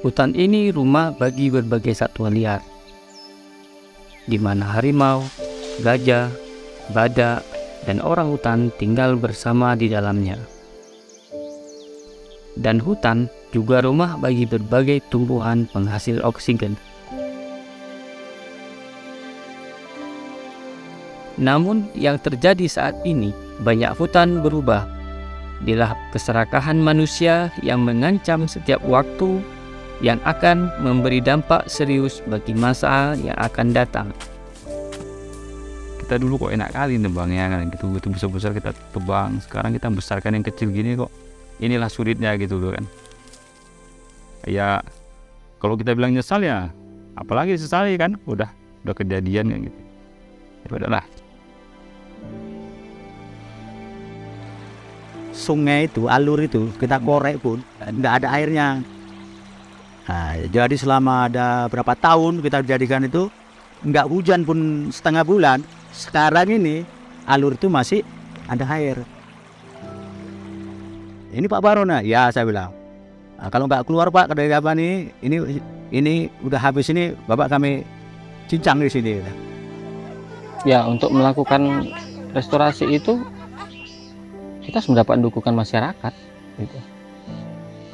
Hutan ini rumah bagi berbagai satwa liar, di mana harimau, gajah, badak, dan orang hutan tinggal bersama di dalamnya. Dan hutan juga rumah bagi berbagai tumbuhan penghasil oksigen. Namun yang terjadi saat ini, banyak hutan berubah. Inilah keserakahan manusia yang mengancam setiap waktu, yang akan memberi dampak serius bagi masa yang akan datang. Kita dulu kok enak kali nebangnya kan, gitu besar-besar kita tebang. Sekarang kita besarkan yang kecil gini kok. Inilah sulitnya gitu loh kan. Ya kalau kita bilang nyesal ya, apalagi sesali kan, udah kejadian kan gitu. Ya udahlah. Sungai itu, alur itu kita korek pun nggak ada airnya. Nah, jadi selama ada berapa tahun kita jadikan itu nggak hujan pun setengah bulan. Sekarang ini alur itu masih ada air. Ini Pak Barona, ya saya bilang. Nah, kalau nggak keluar Pak dari apa nih, ini udah habis ini, Bapak kami cincang di sini. Ya, untuk melakukan restorasi itu kita harus mendapat dukungan masyarakat gitu.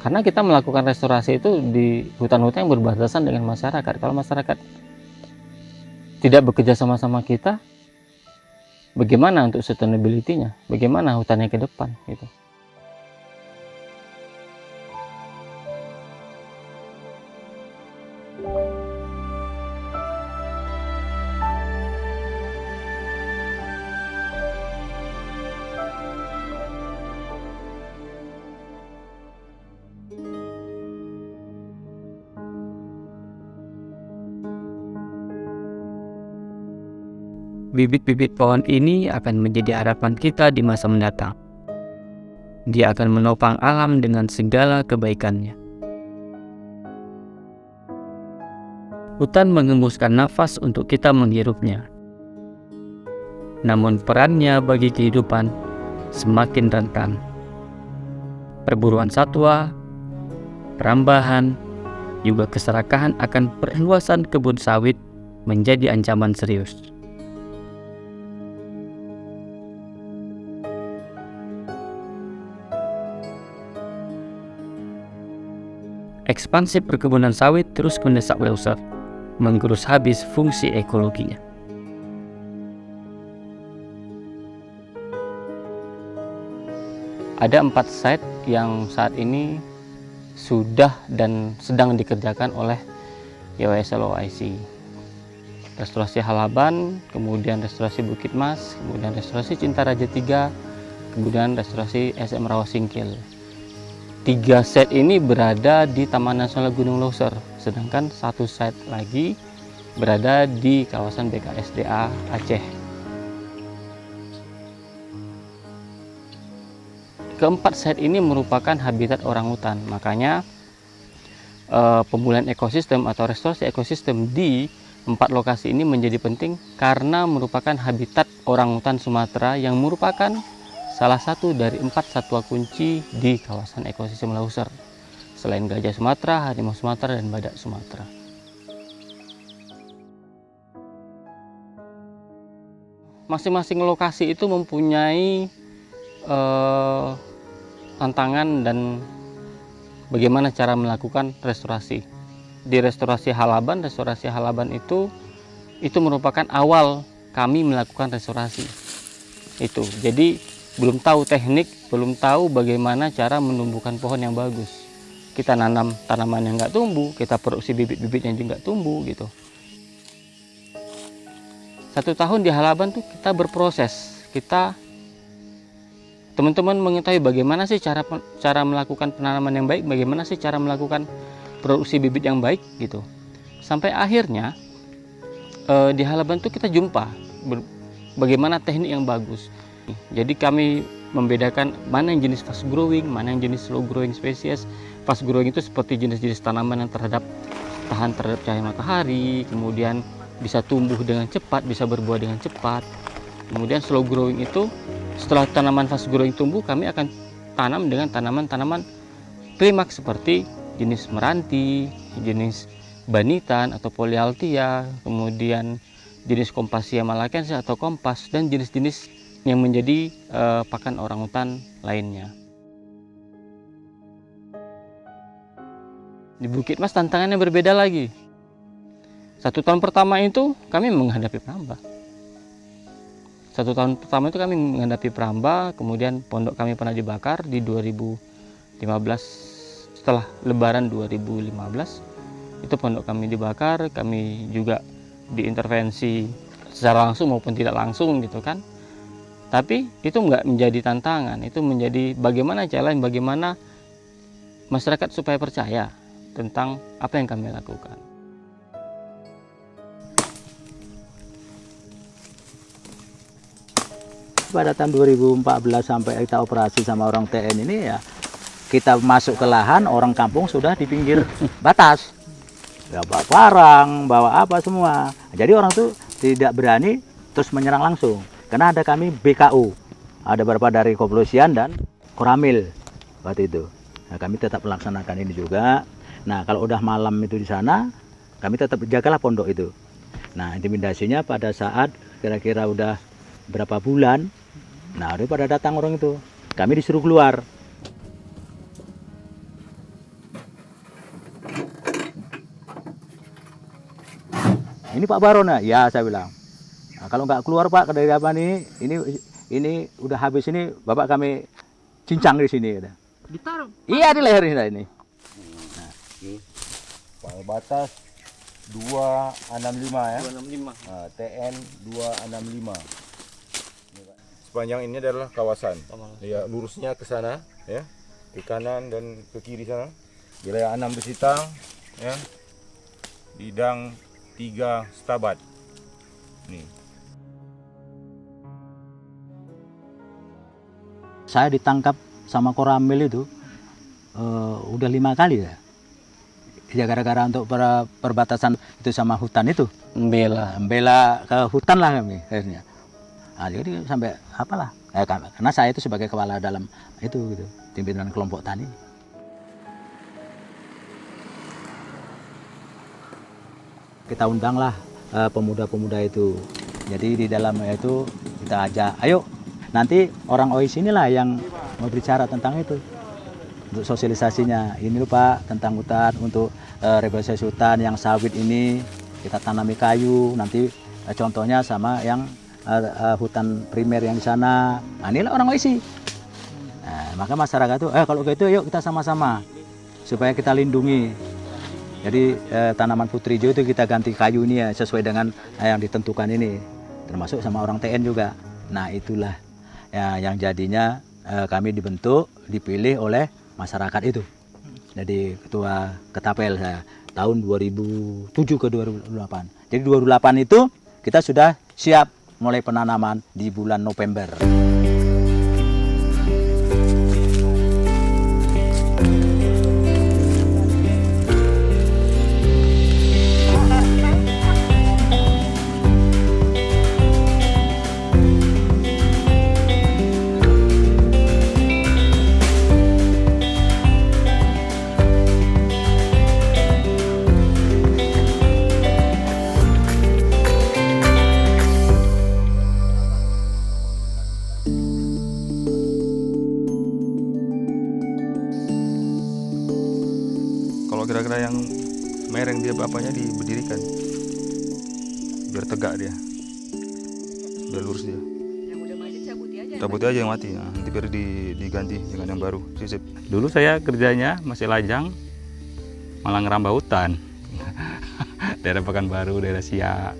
Karena kita melakukan restorasi itu di hutan-hutan yang berbatasan dengan masyarakat. Kalau masyarakat tidak bekerja sama-sama kita, bagaimana untuk sustainability-nya? Bagaimana hutannya ke depan gitu. Bibit-bibit pohon ini akan menjadi harapan kita di masa mendatang. Dia akan menopang alam dengan segala kebaikannya. Hutan mengembuskan nafas untuk kita menghirupnya. Namun perannya bagi kehidupan semakin rentan. Perburuan satwa, perambahan, juga keserakahan akan perluasan kebun sawit menjadi ancaman serius. Ekspansi perkebunan sawit terus mendesak Leuser, menggerus habis fungsi ekologinya. Ada 4 site yang saat ini sudah dan sedang dikerjakan oleh YWSL OIC. Restorasi Halaban, kemudian restorasi Bukit Mas, kemudian restorasi Cinta Raja 3, kemudian restorasi SM Rawasingkil. 3 set ini berada di Taman Nasional Gunung Leuser, sedangkan 1 set lagi berada di kawasan BKSDA Aceh. Keempat set ini merupakan habitat orangutan, makanya pemulihan ekosistem atau restorasi ekosistem di 4 lokasi ini menjadi penting karena merupakan habitat orangutan Sumatera yang merupakan salah satu dari 4 satwa kunci di kawasan ekosistem Leuser, selain gajah Sumatera, harimau Sumatera, dan badak Sumatera. Masing-masing lokasi itu mempunyai tantangan dan bagaimana cara melakukan restorasi. Di restorasi Halaban itu merupakan awal kami melakukan restorasi. Jadi belum tahu teknik, belum tahu bagaimana cara menumbuhkan pohon yang bagus. Kita nanam tanaman yang nggak tumbuh, kita produksi bibit-bibit yang juga nggak tumbuh gitu. 1 tahun di Halaban tuh kita berproses, teman-teman mengetahui bagaimana sih cara melakukan penanaman yang baik, bagaimana sih cara melakukan produksi bibit yang baik gitu. Sampai akhirnya di Halaban tuh kita jumpa bagaimana teknik yang bagus. Jadi kami membedakan mana yang jenis fast growing, mana yang jenis slow growing spesies. Fast growing itu seperti jenis-jenis tanaman yang tahan terhadap cahaya matahari, kemudian bisa tumbuh dengan cepat, bisa berbuah dengan cepat. Kemudian slow growing itu setelah tanaman fast growing tumbuh, kami akan tanam dengan tanaman-tanaman klimaks seperti jenis meranti, jenis banitan atau polyalthia, kemudian jenis Kompasia malakensis atau kompas, dan jenis-jenis yang menjadi pakan orangutan lainnya. Di Bukit Mas tantangannya berbeda lagi. 1 tahun pertama itu kami menghadapi perambah. 1 tahun pertama itu kami menghadapi perambah, kemudian pondok kami pernah dibakar di 2015, setelah Lebaran 2015 itu pondok kami dibakar. Kami juga diintervensi secara langsung maupun tidak langsung gitu kan. Tapi itu nggak menjadi tantangan, itu menjadi bagaimana bagaimana masyarakat supaya percaya tentang apa yang kami lakukan. Pada tahun 2014 sampai kita operasi sama orang TN ini ya, kita masuk ke lahan, orang kampung sudah di pinggir batas. Ya, bawa barang, bawa apa semua. Jadi orang tuh tidak berani terus menyerang langsung. Karena ada kami BKU, ada beberapa dari kepolisian dan Koramil waktu itu. Nah, kami tetap melaksanakan ini juga. Nah, kalau udah malam itu di sana, kami tetap jagalah pondok itu. Nah, intimidasinya pada saat kira-kira udah berapa bulan, nah udah pada datang orang itu. Kami disuruh keluar. Ini Pak Baron ya, saya bilang. Nah, kalau nggak keluar Pak dari apa nih, ini udah habis ini, Bapak kami cincang di sini. Ditaruh. Iya, di leher ini. Pangkal batas 265 ya. 265. Nah, TN 265. Sepanjang ini adalah kawasan. Ya, lurusnya ke sana ya. Ke kanan dan ke kiri sana. Wilayah 6 Besitang ya. Bidang 3 Stabat. Nih. Saya ditangkap sama Koramil itu udah 5 kali ya. Ya gara-gara untuk perbatasan itu sama hutan itu. Membela ke hutan lah kami akhirnya. Nah, jadi sampai apalah. Karena saya itu sebagai kepala dalam itu gitu, pimpinan kelompok tani. Kita undanglah pemuda-pemuda itu. Jadi di dalamnya itu kita ajak, ayo nanti orang OIS inilah yang mau bicara tentang itu. Untuk sosialisasinya, ini lho Pak tentang hutan, untuk revitalisasi hutan yang sawit ini kita tanami kayu, nanti contohnya sama yang hutan primer yang di sana. Nah, inilah orang OIC. Nah, maka masyarakat itu, kalau gitu yuk kita sama-sama supaya kita lindungi. Jadi tanaman putri hijau itu kita ganti kayu ini ya sesuai dengan yang ditentukan ini, termasuk sama orang TN juga. Nah itulah ya, yang jadinya kami dibentuk, dipilih oleh masyarakat itu. Jadi ketua Ketapel saya tahun 2007 ke 2008. Jadi 2008 itu kita sudah siap mulai penanaman di bulan November. Kira-kira yang mereng dia bapaknya diberdirikan biar tegak dia, biar lurus dia. Yang udah mati cabut aja yang mati, nah, nanti biar diganti dengan yang baru. Sip. Dulu saya kerjanya masih lajang, malah ngerambah hutan. Daerah Pekanbaru, daerah Siak.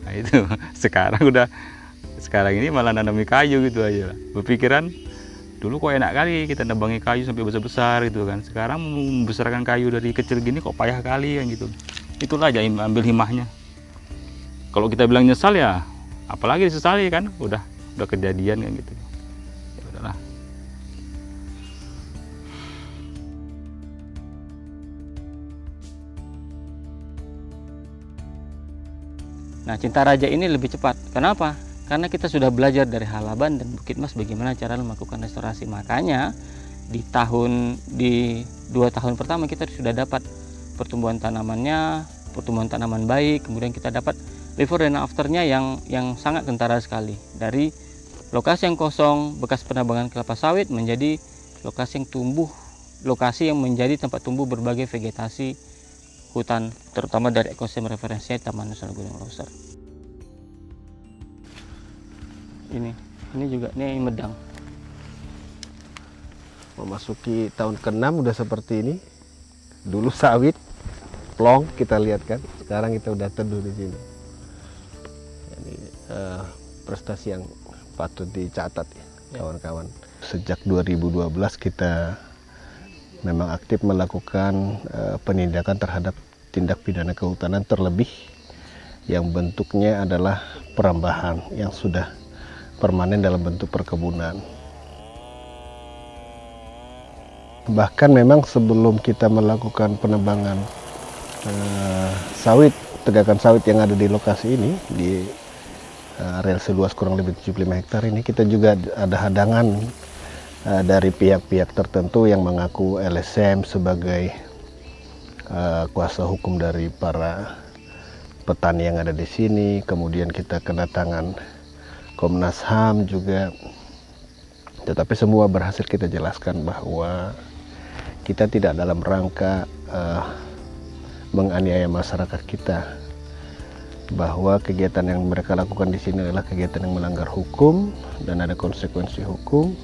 Nah itu sekarang ini malah nanami kayu gitu aja. Berpikiran dulu kok enak kali kita nebangi kayu sampai besar-besar gitu kan. Sekarang membesarkan kayu dari kecil gini kok payah kali kan gitu. Itulah aja ambil himahnya. Kalau kita bilang nyesal ya, apalagi disesali kan, udah kejadian kan gitu. Ya udahlah. Nah, Cinta Raja ini lebih cepat. Kenapa? Karena kita sudah belajar dari Halaban dan Bukit Mas bagaimana cara melakukan restorasi. Makanya di 2 tahun pertama kita sudah dapat pertumbuhan tanamannya, pertumbuhan tanaman baik, kemudian kita dapat before dan afternya yang sangat kentara sekali. Dari lokasi yang kosong bekas penambangan kelapa sawit menjadi lokasi yang menjadi tempat tumbuh berbagai vegetasi hutan, terutama dari ekosistem referensinya Taman Nasional Gunung Leuser. Ini juga ini medang. Memasuki tahun ke-6 udah seperti ini. Dulu sawit, plong kita lihat kan. Sekarang kita udah teduh di sini. Ini prestasi yang patut dicatat ya, kawan-kawan. Sejak 2012 kita memang aktif melakukan penindakan terhadap tindak pidana kehutanan, terlebih yang bentuknya adalah perambahan yang sudah permanen dalam bentuk perkebunan. Bahkan memang sebelum kita melakukan penebangan tegakan sawit yang ada di lokasi ini, di area seluas kurang lebih 75 hektar ini, kita juga ada hadangan dari pihak-pihak tertentu yang mengaku LSM sebagai kuasa hukum dari para petani yang ada di sini. Kemudian kita kedatangan Komnas HAM juga, tetapi semua berhasil kita jelaskan bahwa kita tidak dalam rangka menganiaya masyarakat kita, bahwa kegiatan yang mereka lakukan di sini adalah kegiatan yang melanggar hukum dan ada konsekuensi hukum.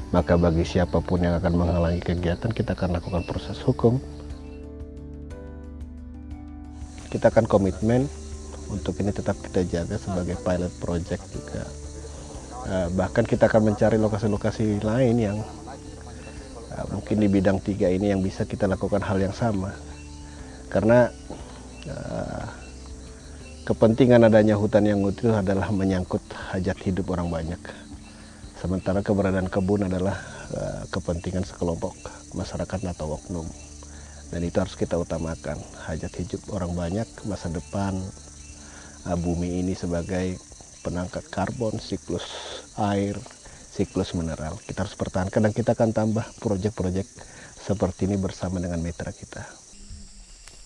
Maka bagi siapapun yang akan menghalangi kegiatan, kita akan lakukan proses hukum. Kita akan komitmen untuk ini tetap kita jaga sebagai pilot project juga. Bahkan kita akan mencari lokasi-lokasi lain yang mungkin di bidang 3 ini yang bisa kita lakukan hal yang sama. Karena kepentingan adanya hutan yang utuh adalah menyangkut hajat hidup orang banyak. Sementara keberadaan kebun adalah kepentingan sekelompok masyarakat atau oknum. Dan itu harus kita utamakan. Hajat hidup orang banyak, masa depan bumi ini sebagai penangkap karbon, siklus air, siklus mineral. Kita harus pertahankan dan kita akan tambah proyek-proyek seperti ini bersama dengan mitra kita.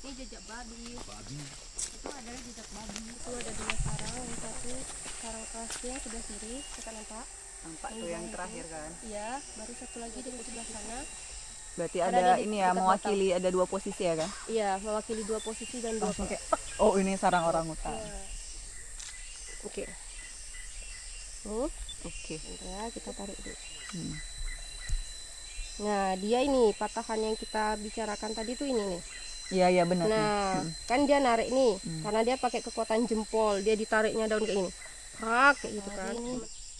Ini jejak babi. Itu adalah jejak babi. Itu ada 2 sarang, yang satu sarang kelasnya sebelah kiri, kita nampak. Nampak tuh yang terakhir kan. Iya, baru satu lagi di sebelah sana. Berarti Ada ada di ini ya, dekat mewakili ada 2 posisi ya kan? Iya, mewakili 2 posisi dan 2 Langsung kayak, oh ini sarang orangutan. Iya. Oke. Oke. Ya, kita tarik dulu. Nah, dia ini patahan yang kita bicarakan tadi tuh ini nih. Iya benar. Nah, kan dia narik nih, karena dia pakai kekuatan jempol, dia ditariknya daun kayak ini. Krak, kayak gitu kan.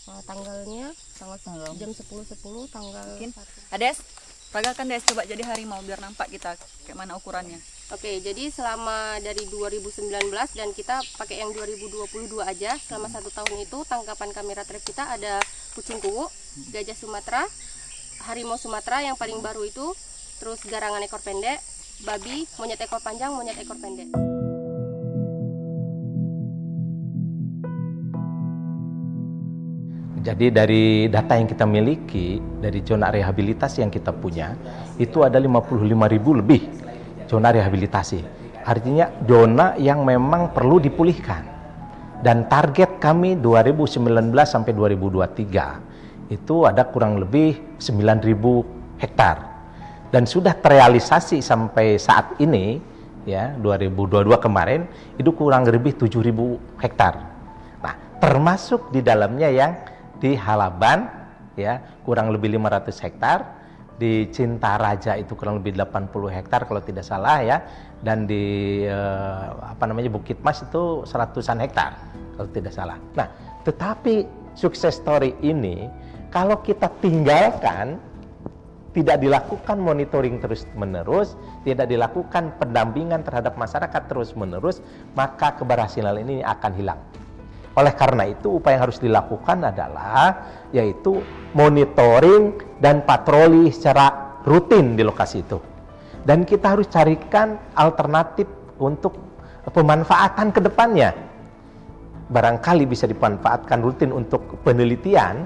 Tanggalnya Tanggal jam 10.10 tanggal Mungkin. 1. Ades, pagakan Des, coba jadi harimau biar nampak kita kayak mana ukurannya. Oke, jadi selama dari 2019 dan kita pakai yang 2022 aja, selama 1 tahun itu tangkapan kamera trap kita ada kucing kuwu, gajah Sumatera, harimau Sumatera yang paling baru itu, terus garangan ekor pendek, babi, monyet ekor panjang, monyet ekor pendek. Jadi dari data yang kita miliki, dari zona rehabilitasi yang kita punya, itu ada 55.000 lebih zona rehabilitasi. Artinya zona yang memang perlu dipulihkan. Dan target kami 2019 sampai 2023 itu ada kurang lebih 9.000 hektar. Dan sudah terrealisasi sampai saat ini, ya 2022 kemarin, itu kurang lebih 7.000 hektar. Nah, termasuk di dalamnya yang di Halaban ya kurang lebih 500 hektar, di Cintaraja itu kurang lebih 80 hektar kalau tidak salah ya, dan di Bukit Mas itu 100-an hektar kalau tidak salah. Nah, tetapi sukses story ini kalau kita tinggalkan, tidak dilakukan monitoring terus-menerus, tidak dilakukan pendampingan terhadap masyarakat terus-menerus, maka keberhasilan ini akan hilang. Oleh karena itu, upaya yang harus dilakukan adalah yaitu monitoring dan patroli secara rutin di lokasi itu. Dan kita harus carikan alternatif untuk pemanfaatan ke depannya. Barangkali bisa dimanfaatkan rutin untuk penelitian,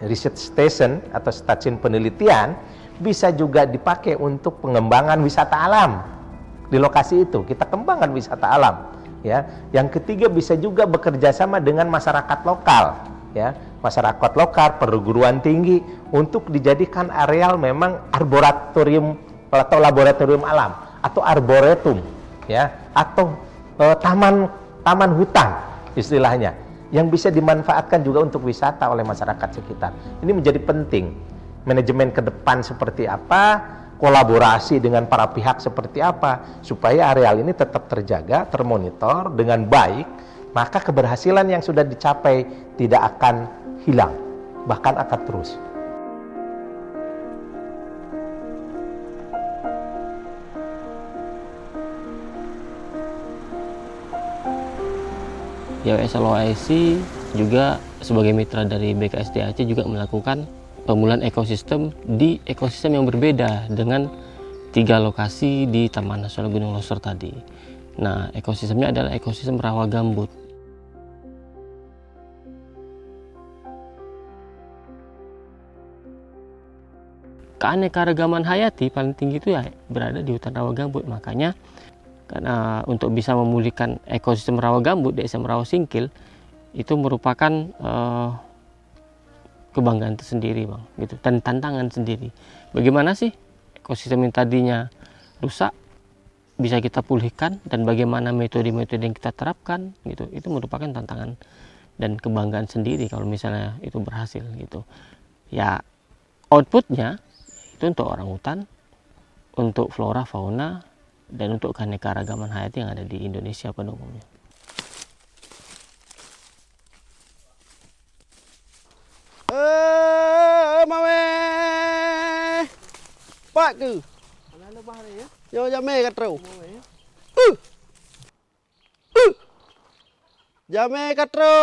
research station atau stasiun penelitian, bisa juga dipakai untuk pengembangan wisata alam. Di lokasi itu kita kembangkan wisata alam, ya. Yang ketiga bisa juga bekerja sama dengan masyarakat lokal, ya. Masyarakat lokal, perguruan tinggi untuk dijadikan areal memang arboratorium atau laboratorium alam atau arboretum, ya, atau taman hutan istilahnya, yang bisa dimanfaatkan juga untuk wisata oleh masyarakat sekitar. Ini menjadi penting. Manajemen ke depan seperti apa, kolaborasi dengan para pihak seperti apa, supaya areal ini tetap terjaga, termonitor dengan baik, maka keberhasilan yang sudah dicapai tidak akan hilang, bahkan akan terus. YWSL OIC juga sebagai mitra dari BKSD Aceh juga melakukan pemulihan ekosistem di ekosistem yang berbeda dengan 3 lokasi di Taman Nasional Gunung Loser tadi. Nah, ekosistemnya adalah ekosistem rawa gambut. Keanekaragaman hayati paling tinggi itu ya berada di hutan rawa gambut. Makanya karena untuk bisa memulihkan ekosistem rawa gambut di Desa Merawa Singkil itu merupakan kebanggaan tersendiri, Bang, gitu, dan tantangan sendiri. Bagaimana sih ekosistem yang tadinya rusak bisa kita pulihkan, dan bagaimana metode-metode yang kita terapkan, gitu. Itu merupakan tantangan dan kebanggaan sendiri kalau misalnya itu berhasil, gitu. Ya, outputnya itu untuk orang hutan, untuk flora fauna, dan untuk keanekaragaman hayati yang ada di Indonesia pada umumnya. Mawe pak ke yo jame katro jame katro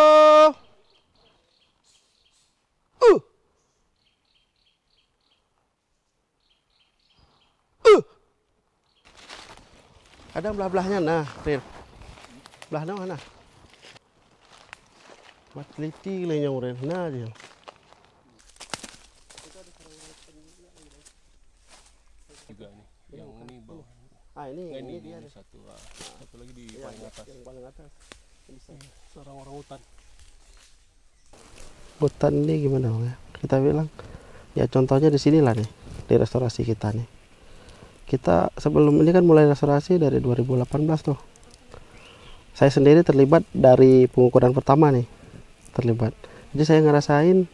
ada belah-belahnya nah Ril belahnya mana mat teliti le nyong Ril nah dia Juga nih, yang ini bawah. ini dia satu lagi di paling atas. Yang paling atas. Orang-orang hutan. Hutan ini gimana Bang ya? Kita bilang ya contohnya di sinilah nih, di restorasi kita nih. Kita sebelum ini kan mulai restorasi dari 2018 tuh. Saya sendiri terlibat dari pengukuran pertama nih, terlibat. Jadi saya ngerasain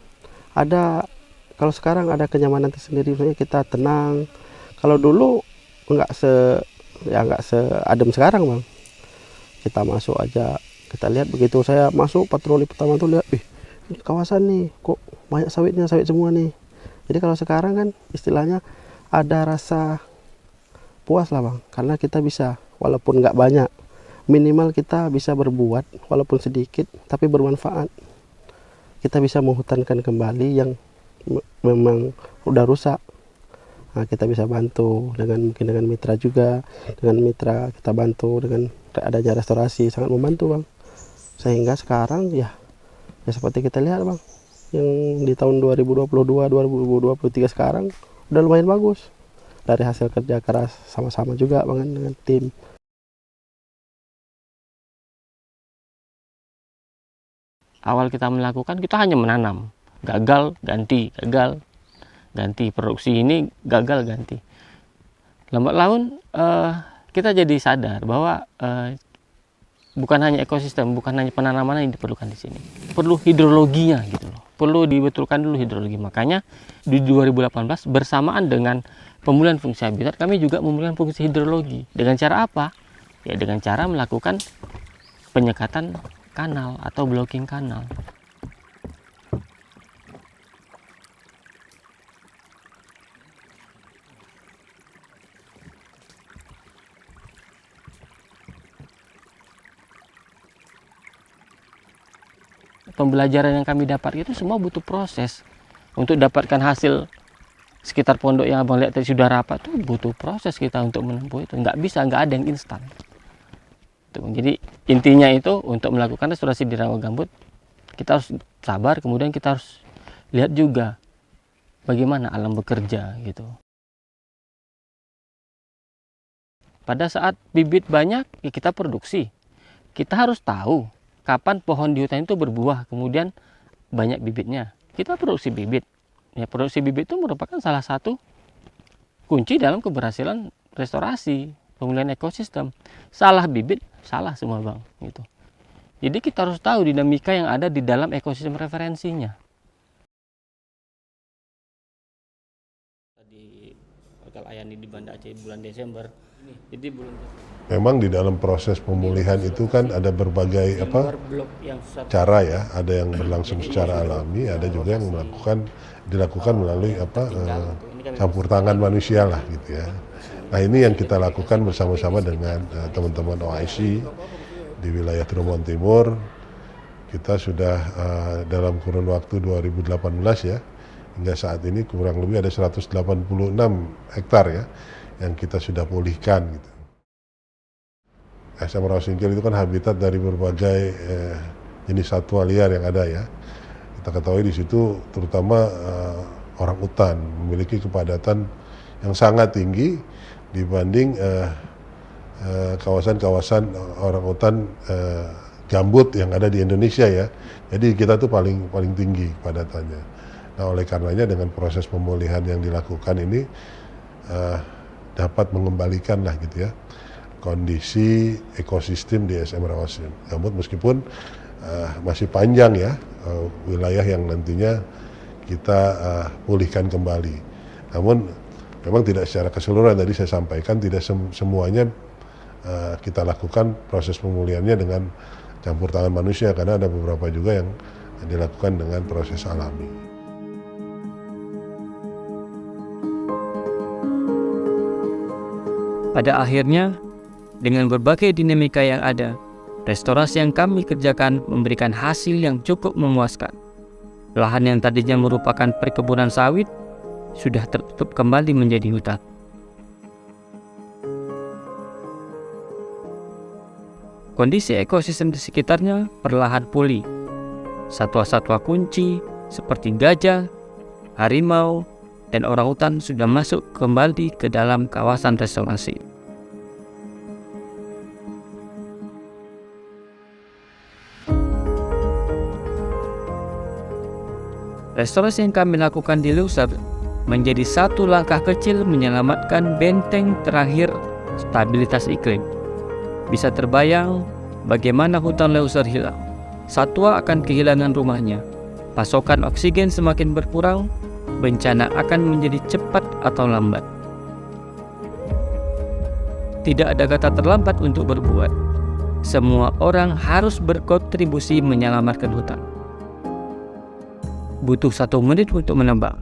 ada, kalau sekarang ada kenyamanan tersendiri, kita tenang. Kalau dulu nggak seadem sekarang Bang. Kita masuk aja, kita lihat begitu saya masuk patroli pertama tuh lihat, ini kawasan nih kok banyak sawitnya, sawit semua nih. Jadi kalau sekarang kan istilahnya ada rasa puas lah Bang, karena kita bisa walaupun nggak banyak, minimal kita bisa berbuat walaupun sedikit tapi bermanfaat. Kita bisa menghutankan kembali yang memang udah rusak. Nah, kita bisa bantu mungkin dengan mitra juga, dengan mitra kita bantu dengan adanya restorasi, sangat membantu Bang. Sehingga sekarang ya seperti kita lihat Bang, yang di tahun 2022 2023 sekarang udah lumayan bagus dari hasil kerja keras sama-sama juga Bang dengan tim. Awal kita melakukan, kita hanya menanam, gagal ganti, produksi ini gagal ganti. Lambat laun kita jadi sadar bahwa bukan hanya ekosistem, bukan hanya penanaman yang diperlukan di sini, perlu hidrologinya gitu loh, perlu dibetulkan dulu hidrologi. Makanya di 2018 bersamaan dengan pemulihan fungsi habitat, kami juga memulihkan fungsi hidrologi. Dengan cara apa? Ya dengan cara melakukan penyekatan kanal atau blocking kanal. Pembelajaran yang kami dapat itu semua butuh proses. Untuk dapatkan hasil sekitar pondok yang abang lihat tadi sudah rapat tuh butuh proses kita untuk menempuh itu. Nggak ada yang instan. Jadi intinya itu untuk melakukan restorasi di rawa gambut kita harus sabar, kemudian kita harus lihat juga bagaimana alam bekerja gitu. Pada saat bibit banyak, ya kita produksi. Kita harus tahu kapan pohon di hutan itu berbuah, kemudian banyak bibitnya. Kita produksi bibit. Ya, produksi bibit itu merupakan salah satu kunci dalam keberhasilan restorasi, pemulihan ekosistem. Salah bibit, salah semua Bang. Gitu. Jadi kita harus tahu dinamika yang ada di dalam ekosistem referensinya. Di Hotel Ayani di Banda Aceh bulan Desember. Jadi memang di dalam proses pemulihan itu kan ada berbagai cara ya, ada yang berlangsung secara alami, ada juga yang dilakukan melalui campur tangan manusia lah gitu ya. Nah ini yang kita lakukan bersama-sama dengan teman-teman OIC di wilayah Tromon Timur. Kita sudah dalam kurun waktu 2018 ya, hingga saat ini kurang lebih ada 186 hektar ya yang kita sudah pulihkan gitu. SM Rawasingkil itu kan habitat dari berbagai jenis satwa liar yang ada ya. Kita ketahui di situ terutama orang utan memiliki kepadatan yang sangat tinggi dibanding kawasan-kawasan orang utan gambut yang ada di Indonesia ya. Jadi kita tuh paling tinggi kepadatannya. Nah oleh karenanya dengan proses pemulihan yang dilakukan ini dapat mengembalikan lah gitu ya kondisi ekosistem di SM Rawasin Gambut, meskipun masih panjang ya wilayah yang nantinya kita pulihkan kembali. Namun memang tidak secara keseluruhan, tadi saya sampaikan tidak semuanya kita lakukan proses pemulihannya dengan campur tangan manusia, karena ada beberapa juga yang dilakukan dengan proses alami. Pada akhirnya, dengan berbagai dinamika yang ada, restorasi yang kami kerjakan memberikan hasil yang cukup memuaskan. Lahan yang tadinya merupakan perkebunan sawit sudah tertutup kembali menjadi hutan. Kondisi ekosistem di sekitarnya perlahan pulih. Satwa-satwa kunci seperti gajah, harimau, dan orang hutan sudah masuk kembali ke dalam kawasan restorasi. Restorasi yang kami lakukan di Leuser menjadi satu langkah kecil menyelamatkan benteng terakhir stabilitas iklim. Bisa terbayang bagaimana hutan Leuser hilang. Satwa akan kehilangan rumahnya. Pasokan oksigen semakin berkurang, bencana akan menjadi cepat atau lambat. Tidak ada kata terlambat untuk berbuat. Semua orang harus berkontribusi menyelamatkan hutan. Butuh 1 menit untuk menebang.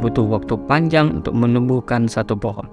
Butuh waktu panjang untuk menumbuhkan satu pohon.